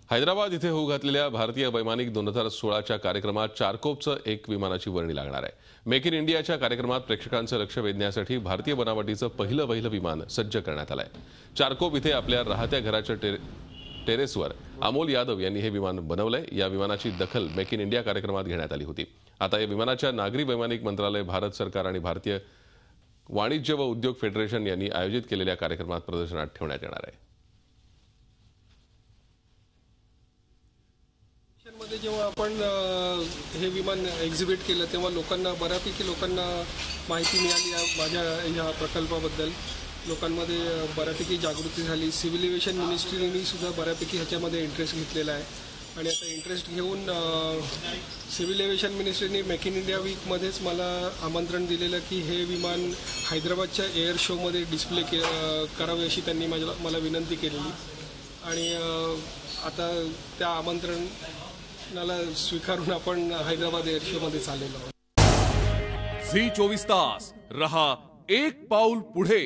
हैदराबाद इथे होऊ घातलेल्या भारतीय वैमानिक 2016च्या कार्यक्रमात चारकोपचं एक विमानाची वर्णी लागणार आहे। मेक इन इंडियाच्या कार्यक्रमात प्रेक्षकांचं लक्ष वेधण्यासाठी भारतीय बनावटीचं पहिलं विमान सज्ज करण्यात आलंय। चारकोप इथे आपल्या राहत्या घराच्या टेरेसवर अमोल यादव यांनी हे विमान बनवलंय। या विमानाची दखल मेक इन इंडिया कार्यक्रमात घेण्यात आली होती। आता या विमानाच्या नागरी वैमानिक मंत्रालय, भारत सरकार आणि भारतीय वाणिज्य व उद्योग फेडरेशन यांनी आयोजित केलेल्या कार्यक्रमात प्रदर्शनात ठेवण्यात येणार आहे। मध्ये जेव्हा आपण हे विमान एक्झिबिट केलं तेव्हा बऱ्यापैकी लोकांना माहिती मिळाली माझ्या ह्या प्रकल्पाबद्दल। लोकांमध्ये बऱ्यापैकी जागृती झाली। सिव्हिल एव्हिएशन मिनिस्ट्रीने सुद्धा बऱ्यापैकी ह्याच्यामध्ये इंटरेस्ट घेतलेला आहे आणि आता इंटरेस्ट घेऊन सिव्हिल एव्हिएशन मिनिस्ट्रीने मेक इन इंडिया वीकमध्येच मला आमंत्रण दिलेलं की हे विमान हैदराबादच्या एअर शोमध्ये डिस्प्ले करावे अशी त्यांनी मला विनंती केलेली आणि आता त्या आमंत्रणाला स्वीकारून आपण हैदराबाद एअर शो मध्ये चाललेलो आहोत। झी 24 तास रहा एक पाऊल पुढे।